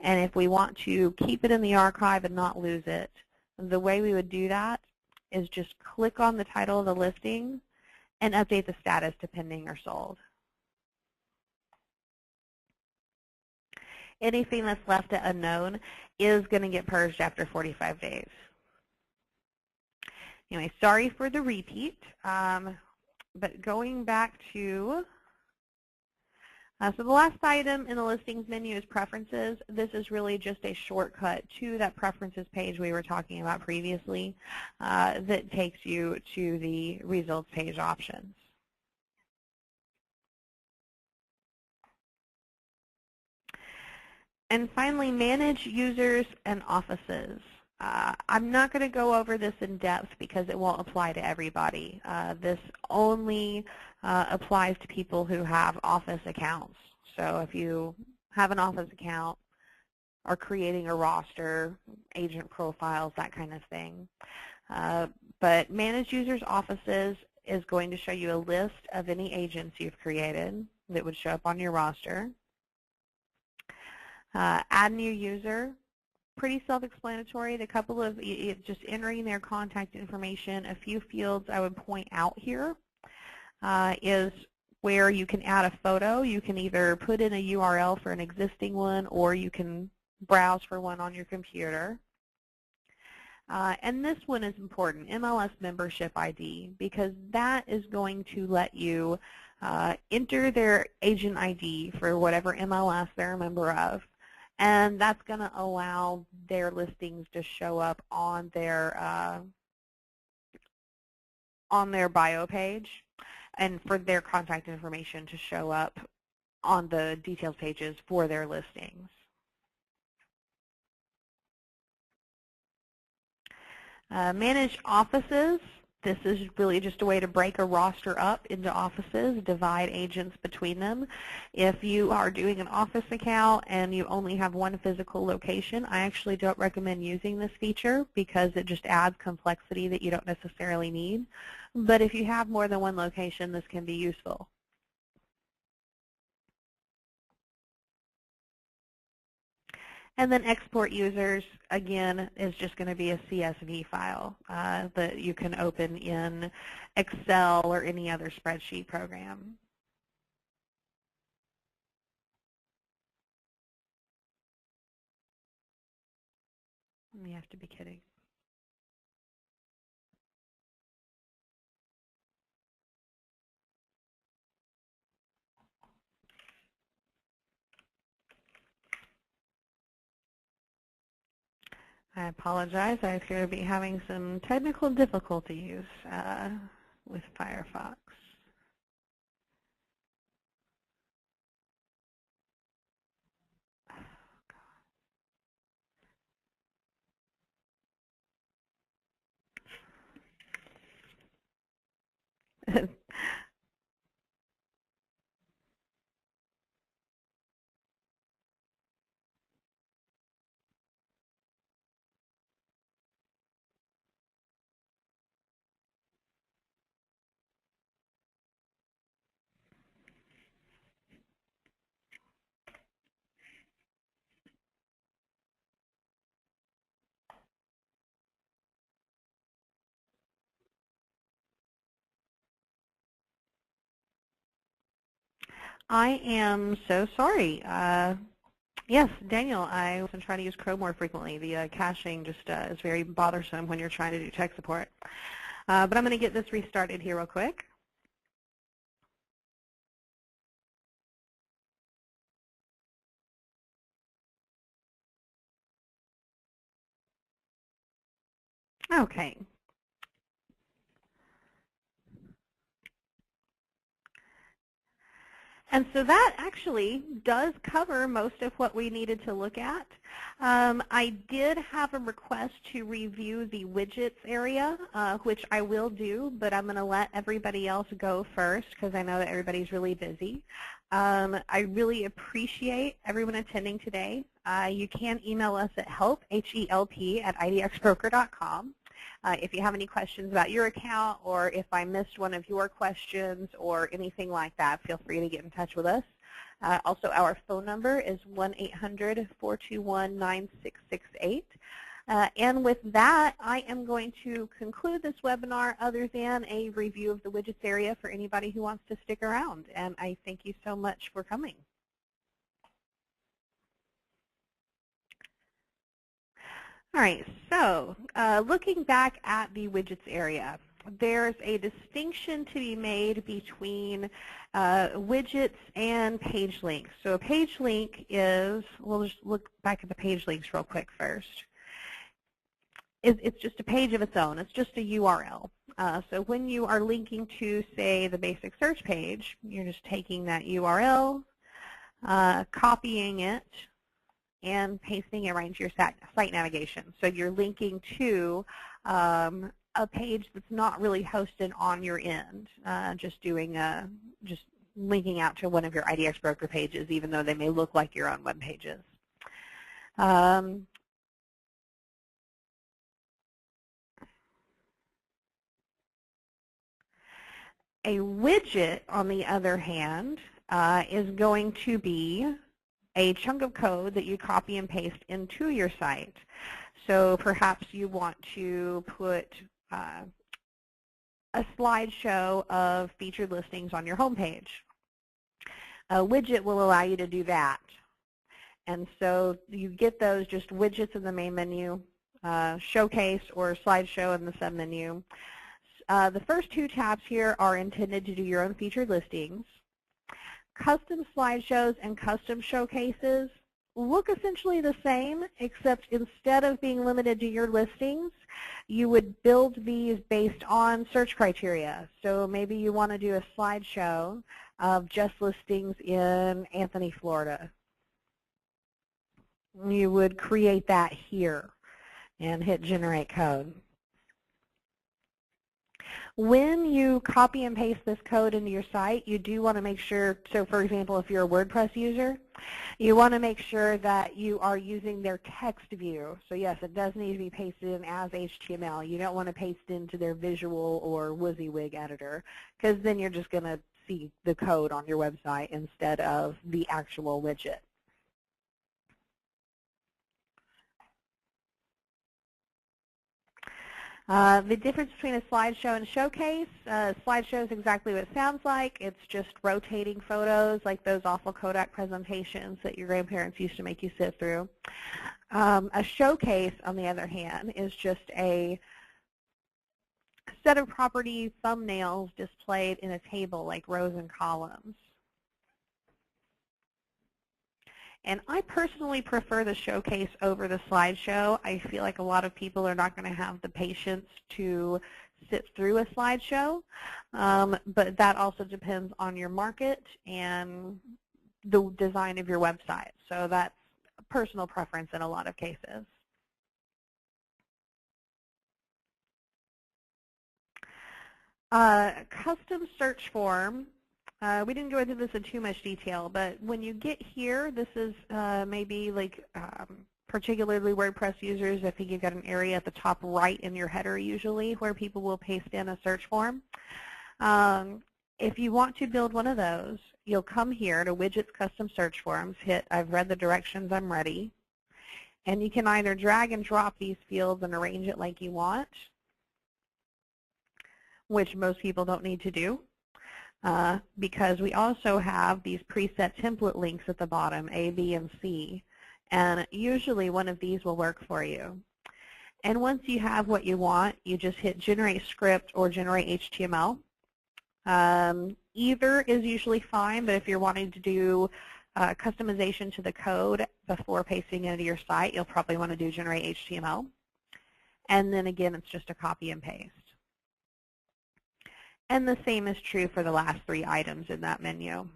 and if we want to keep it in the archive and not lose it, the way we would do that is just click on the title of the listing and update the status to pending or sold. Anything that's left at unknown is going to get purged after 45 days. Anyway, sorry for the repeat, but going back to, so the last item in the listings menu is preferences. This is really just a shortcut to that preferences page we were talking about previously that takes you to the results page options. And finally, manage users and offices. I'm not going to go over this in depth because it won't apply to everybody. This only applies to people who have office accounts. So if you have an office account or creating a roster, agent profiles, that kind of thing. But manage users offices is going to show you a list of any agents you've created that would show up on your roster. Add new user, pretty self-explanatory. The couple of, just entering their contact information. A few fields I would point out here is where you can add a photo. You can either put in a URL for an existing one or you can browse for one on your computer. And this one is important, MLS membership ID, because that is going to let you enter their agent ID for whatever MLS they're a member of. And that's going to allow their listings to show up on their bio page, and for their contact information to show up on the details pages for their listings. Manage offices. This is really just a way to break a roster up into offices, divide agents between them. If you are doing an office account and you only have one physical location, I actually don't recommend using this feature because it just adds complexity that you don't necessarily need. But if you have more than one location, this can be useful. And then export users, again, is just going to be a CSV file that you can open in Excel or any other spreadsheet program. You have to be kidding. I apologize. I appear to be having some technical difficulties with Firefox. I am so sorry. Yes, Daniel, I was trying to use Chrome more frequently. The caching just is very bothersome when you're trying to do tech support. But I'm going to get this restarted here real quick. Okay. And so that actually does cover most of what we needed to look at. I did have a request to review the widgets area, which I will do, but I'm going to let everybody else go first because I know that everybody's really busy. I really appreciate everyone attending today. You can email us at help, H-E-L-P, at idxbroker.com. If you have any questions about your account or if I missed one of your questions or anything like that, feel free to get in touch with us. Also, our phone number is 1-800-421-9668. And with that, I am going to conclude this webinar other than a review of the widgets area for anybody who wants to stick around. And I thank you so much for coming. All right, so looking back at the widgets area, there's a distinction to be made between widgets and page links. So a page link is, we'll just look back at the page links real quick first. It's just a page of its own. It's just a URL. So when you are linking to, say, the basic search page, you're just taking that URL, copying it, and pasting it right into your site navigation. So you're linking to a page that's not really hosted on your end, just linking out to one of your IDX broker pages, even though they may look like your own web pages. A widget, on the other hand, is going to be a chunk of code that you copy and paste into your site. So perhaps you want to put a slideshow of featured listings on your homepage. A widget will allow you to do that. And so you get those just widgets in the main menu, showcase or slideshow in the submenu. The first two tabs here are intended to do your own featured listings. Custom slideshows and custom showcases look essentially the same, except instead of being limited to your listings, you would build these based on search criteria. So maybe you want to do a slideshow of just listings in Anthony, Florida. You would create that here and hit generate code. When you copy and paste this code into your site, you do want to make sure, so for example, if you're a WordPress user, you want to make sure that you are using their text view. So yes, it does need to be pasted in as HTML. You don't want to paste into their visual or WYSIWYG editor, because then you're just going to see the code on your website instead of the actual widget. The difference between a slideshow and a showcase, slideshow is exactly what it sounds like. It's just rotating photos like those awful Kodak presentations that your grandparents used to make you sit through. A showcase, on the other hand, is just a set of property thumbnails displayed in a table like rows and columns. And I personally prefer the showcase over the slideshow. I feel like a lot of people are not going to have the patience to sit through a slideshow, but that also depends on your market and the design of your website. So that's a personal preference in a lot of cases. Custom search form. We didn't go into this in too much detail, but when you get here, this is maybe like particularly WordPress users. I think you've got an area at the top right in your header usually where people will paste in a search form. If you want to build one of those, you'll come here to Widgets Custom Search Forms, hit I've read the directions, I'm ready, and you can either drag and drop these fields and arrange it like you want, which most people don't need to do. Because we also have these preset template links at the bottom, A, B, and C, and usually one of these will work for you. And once you have what you want, you just hit Generate Script or Generate HTML. Either is usually fine, but if you're wanting to do customization to the code before pasting it into your site, you'll probably want to do Generate HTML. And then again, it's just a copy and paste. And the same is true for the last 3 items in that menu.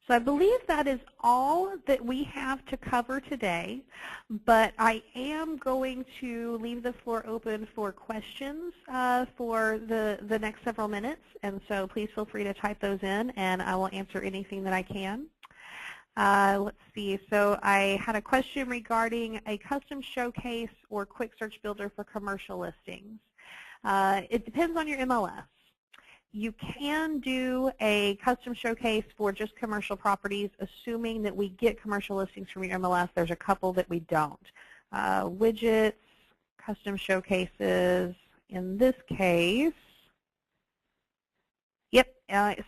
So I believe that is all that we have to cover today, but I am going to leave the floor open for questions for the next several minutes, and so please feel free to type those in, and I will answer anything that I can. Let's see, so I had a question regarding a custom showcase or quick search builder for commercial listings. It depends on your MLS. You can do a custom showcase for just commercial properties, assuming that we get commercial listings from your MLS. There's a couple that we don't. Widgets, custom showcases, in this case, yep,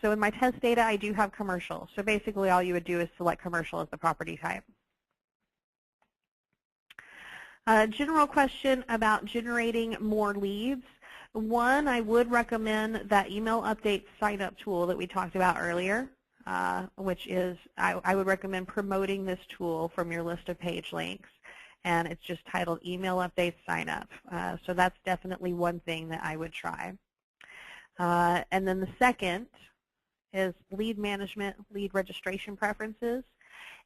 so in my test data, I do have commercial. So basically all you would do is select commercial as the property type. General question about generating more leads. One, I would recommend that email update sign-up tool that we talked about earlier, which is, I would recommend promoting this tool from your list of page links. And it's just titled Email Update Sign Up. So that's definitely one thing that I would try. And then the second is lead management, lead registration preferences.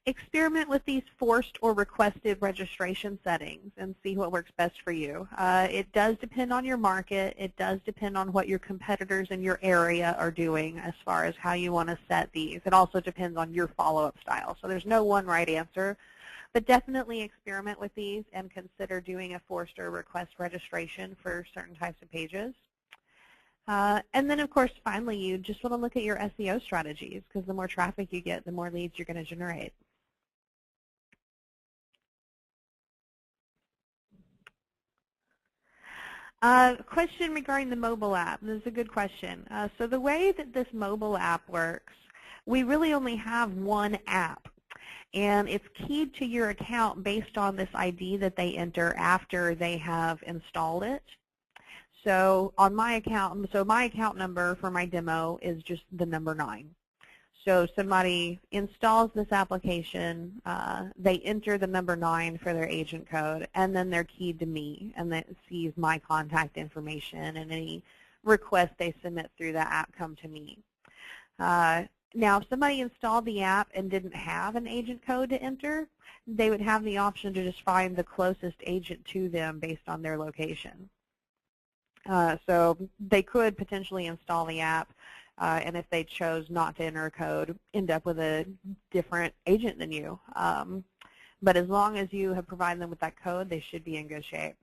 Experiment with these forced or requested registration settings and see what works best for you. It does depend on your market. It does depend on what your competitors in your area are doing as far as how you want to set these. It also depends on your follow-up style. So there's no one right answer, but definitely experiment with these and consider doing a forced or request registration for certain types of pages. And then, of course, finally, you just want to look at your SEO strategies, because the more traffic you get, the more leads you're going to generate. Question regarding the mobile app. This is a good question. So the way that this mobile app works, we really only have one app. And it's keyed to your account based on this ID that they enter after they have installed it. So on my account, my account number for my demo is just the number 9. So somebody installs this application, they enter the number 9 for their agent code, and then they're keyed to me, and that sees my contact information, and any requests they submit through the app come to me. Now, if somebody installed the app and didn't have an agent code to enter, they would have the option to just find the closest agent to them based on their location. So they could potentially install the app, and if they chose not to enter a code, end up with a different agent than you. But as long as you have provided them with that code, they should be in good shape.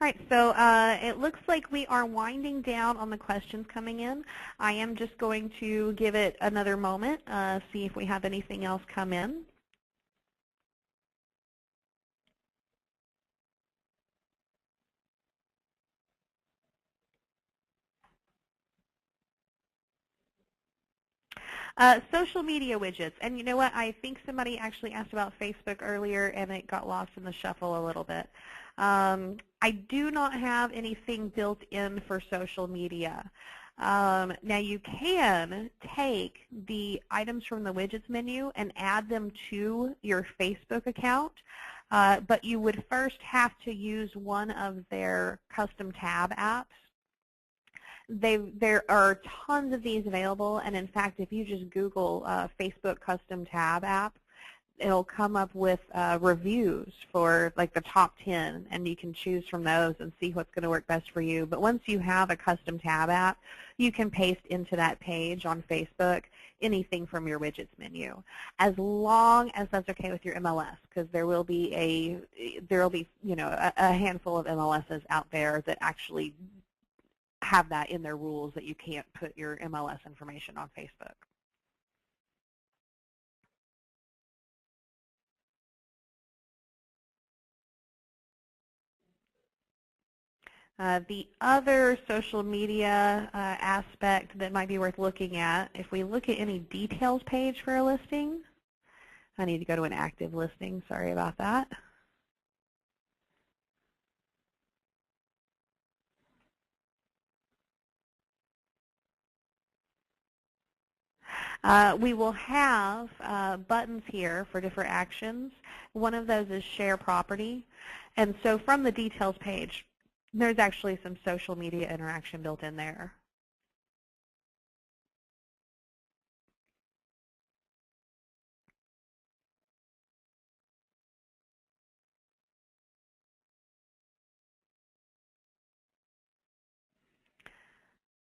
All right, so it looks like we are winding down on the questions coming in. I am just going to give it another moment, see if we have anything else come in. Social media widgets, and you know what? I think somebody actually asked about Facebook earlier, and it got lost in the shuffle a little bit. I do not have anything built in for social media. Now you can take the items from the widgets menu and add them to your Facebook account, but you would first have to use one of their custom tab apps. There are tons of these available, and in fact, if you just Google Facebook Custom Tab app, it'll come up with reviews for like the top 10, and you can choose from those and see what's going to work best for you. But once you have a custom tab app, you can paste into that page on Facebook anything from your widgets menu, as long as that's okay with your MLS, because there will be a handful of MLSs out there that actually have that in their rules that you can't put your MLS information on Facebook. The other social media aspect that might be worth looking at, if we look at any details page for a listing, I need to go to an active listing, sorry about that. We will have buttons here for different actions. One of those is share property. And so from the details page, there's actually some social media interaction built in there.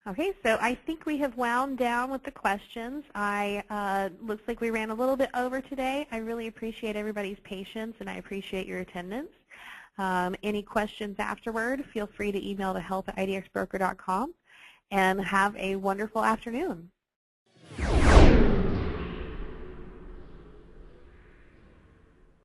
Okay, so I think we have wound down with the questions. Looks like we ran a little bit over today. I really appreciate everybody's patience, and I appreciate your attendance. Any questions afterward, feel free to email to help@idxbroker.com, and have a wonderful afternoon.